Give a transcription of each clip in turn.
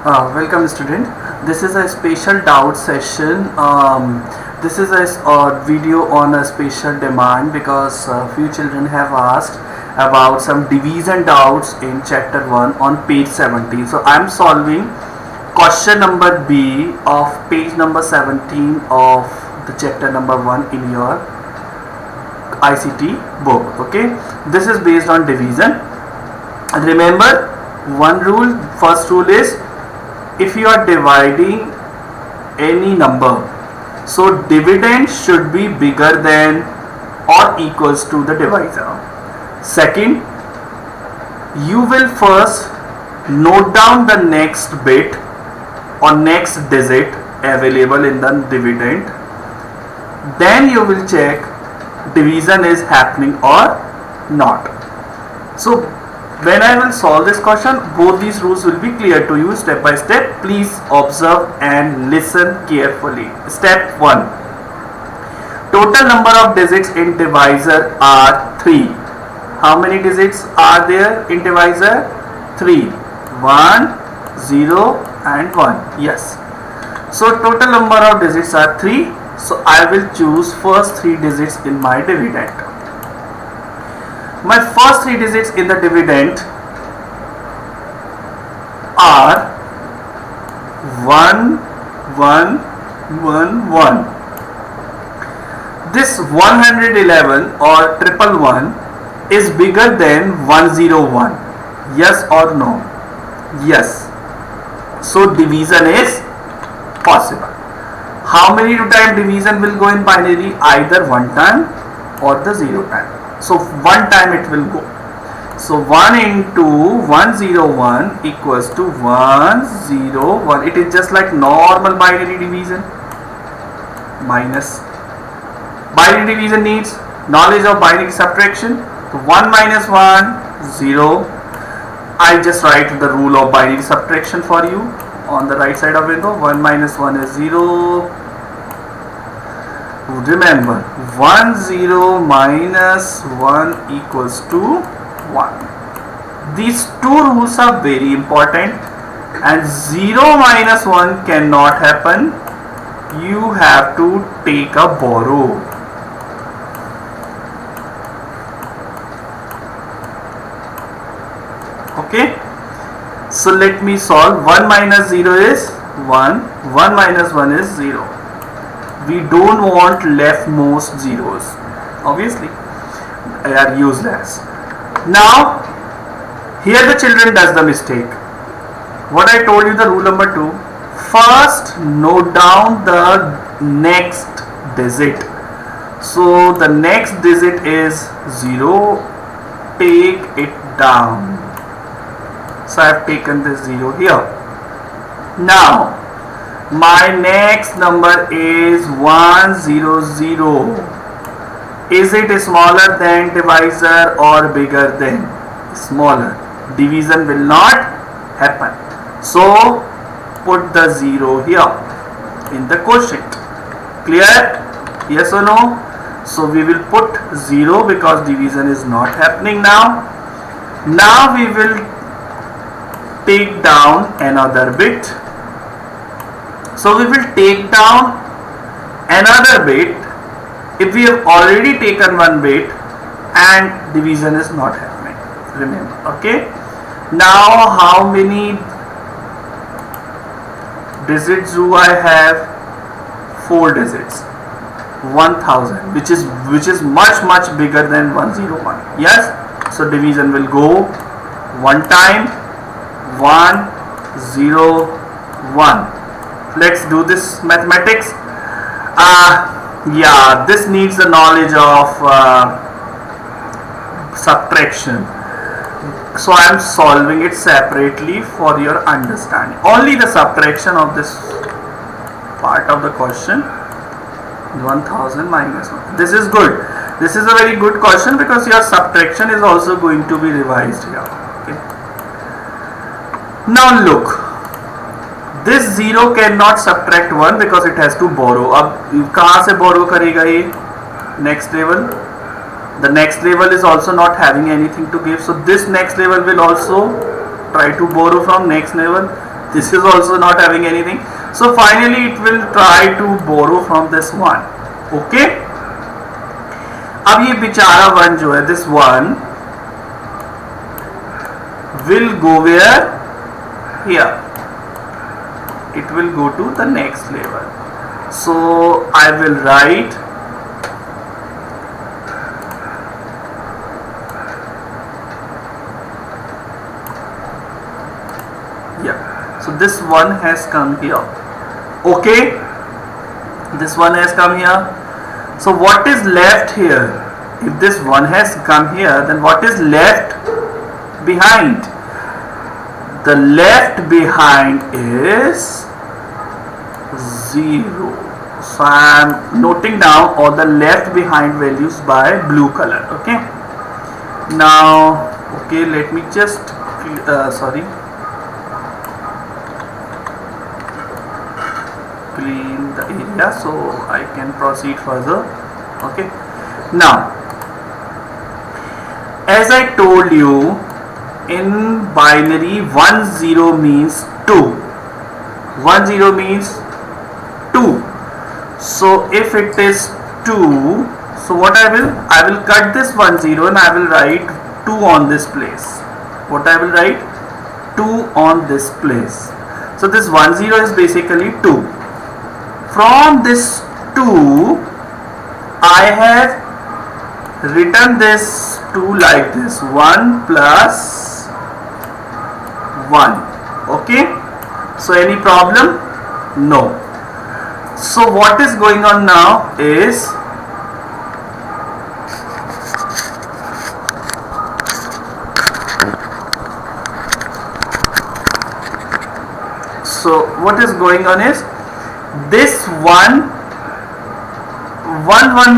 Welcome student. This is a special doubt session. This is a video on a special demand because few children have asked about some division doubts in chapter 1 on page 17. So I am solving question number B of page number 17 of the chapter number 1 in your ICT book. Okay, this is based on division. Remember one rule. First rule is, if you are dividing any number, so dividend should be bigger than or equals to the divisor. Second, you will first note down the next bit or next digit available in the dividend. Then you will check division is happening or not. So when I will solve this question, both these rules will be clear to you step by step. Please observe and listen carefully. Step 1. Total number of digits in divisor are 3. How many digits are there in divisor? 3. 1, 0 and 1. Yes. So total number of digits are 3. So I will choose first 3 digits in my dividend. My first 3 digits in the dividend are 1, 1, 1, 1. This 111 or 111 is bigger than 101. Yes or no? Yes. So division is possible. How many time division will go in binary? Either one time or the 0 time. So one time it will go. So 1 into 101 equals to 101. It is just like normal binary division. Minus. Binary division needs knowledge of binary subtraction. So 1 minus 1, 0. I just write the rule of binary subtraction for you on the right side of window. 1 minus 1 is 0. Remember, 1 0 minus 1 equals to 1. These two rules are very important, and 0 minus 1 cannot happen. You have to take a borrow. Okay, so let me solve. 1 minus 0 is 1. 1 minus 1 is 0. We don't want leftmost zeros, obviously they are useless. Now here the children does the mistake. What I told you, the rule number 2, first note down the next digit. So the next digit is 0, take it down. So I have taken this 0 here. Now my next number is 100. Is it smaller than divisor or bigger than? Smaller. Division will not happen. So put the 0 here in the quotient. Clear? Yes or no? So we will put 0 because division is not happening now. Now we will take down another bit. So we will take down another bit if we have already taken one bit and division is not happening. Remember, okay? Now how many digits do I have? 4 digits. 1000, which is much bigger than 101. Yes? So division will go one time. 1 0 1. Let's do this mathematics. Yeah, this needs the knowledge of subtraction. So I am solving it separately for your understanding. Only the subtraction of this part of the question. 1000 minus 1. This is good. This is a very good question because your subtraction is also going to be revised here. Okay. Now look. This 0 cannot subtract 1 because it has to borrow. अब कहाँ से borrow करेगा ये? Next level. The next level is also not having anything to give. So this next level will also try to borrow from next level. This is also not having anything. So finally it will try to borrow from this one. Okay. अब ये बेचारा one जो है, this one will go where? Here. It will go to the next level. So I will write so this one has come here. Okay, this one has come here. So what is left here? If this one has come here, then what is left behind? The left behind is 0. So I am noting down all the left behind values by blue color. Okay. Now, okay, let me just clean the area so I can proceed further. Okay. Now, as I told you, in binary 1 0 means 2. 1 0 means 2. So if it is 2, so what I will cut this 1 0 and I will write 2 on this place. What I will write? 2 on this place. So this 1 0 is basically 2. From this 2, I have written this 2 like this, 1 plus 1. Okay. So any problem? No. So what is going on now is, so what is going on is, this 1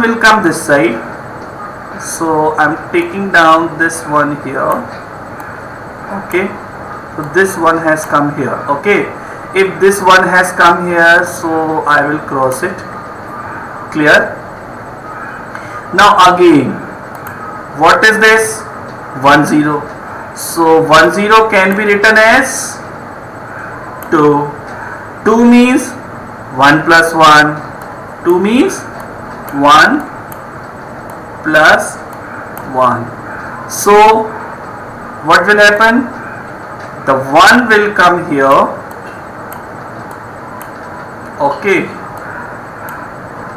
will come this side. So I'm taking down this one here. Okay. So this one has come here. Okay. If this one has come here, so I will cross it. Clear? Now again, what is this? 1 0. So 1 0 can be written as 2. 2 means 1 plus 1. 2 means 1 plus 1. So what will happen? The 1 will come here. Okay,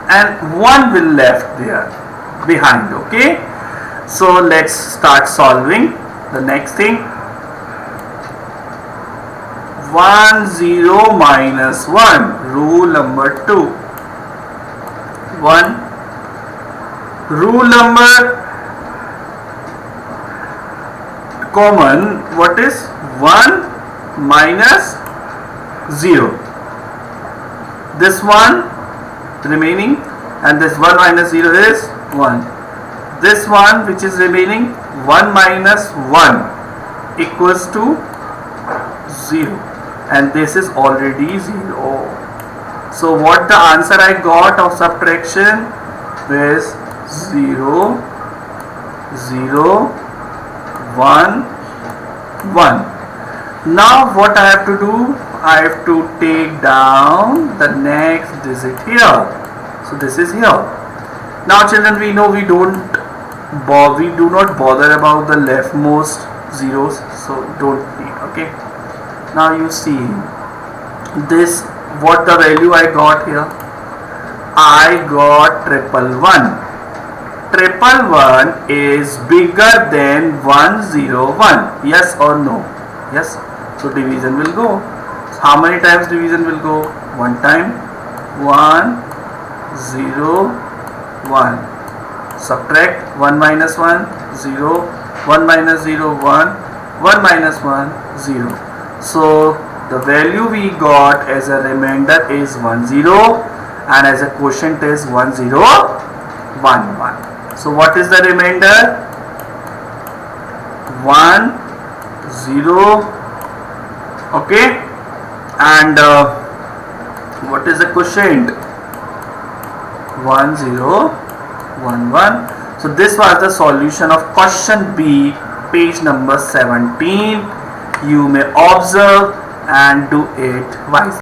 and 1 will left there behind. Okay, so let's start solving the next thing. 1 0 minus 1, rule number 2. 1, rule number common, what is 1 minus 0? This one remaining, and this 1 minus 0 is 1. This one which is remaining, 1 minus 1 equals to 0, and this is already 0. So what the answer I got of subtraction is 0 0 1 1. Now what I have to do? I have to take down the next digit here. So this is here. Now children, we know we do not bother about the leftmost zeros, so don't need. Okay. Now you see this, what the value I got here? I got 111. 111 is bigger than 101. Yes or no? Yes. So division will go. How many times division will go? 1 time. 1 0 1. Subtract 1 minus 1 0, 1 minus 0 1, 1 minus 1 0. So the value we got as a remainder is 10, and as a quotient is 1011. So what is the remainder? 1 0. Okay. And what is the quotient? 1011. So this was the solution of question B, page number 17. You may observe and do it wisely.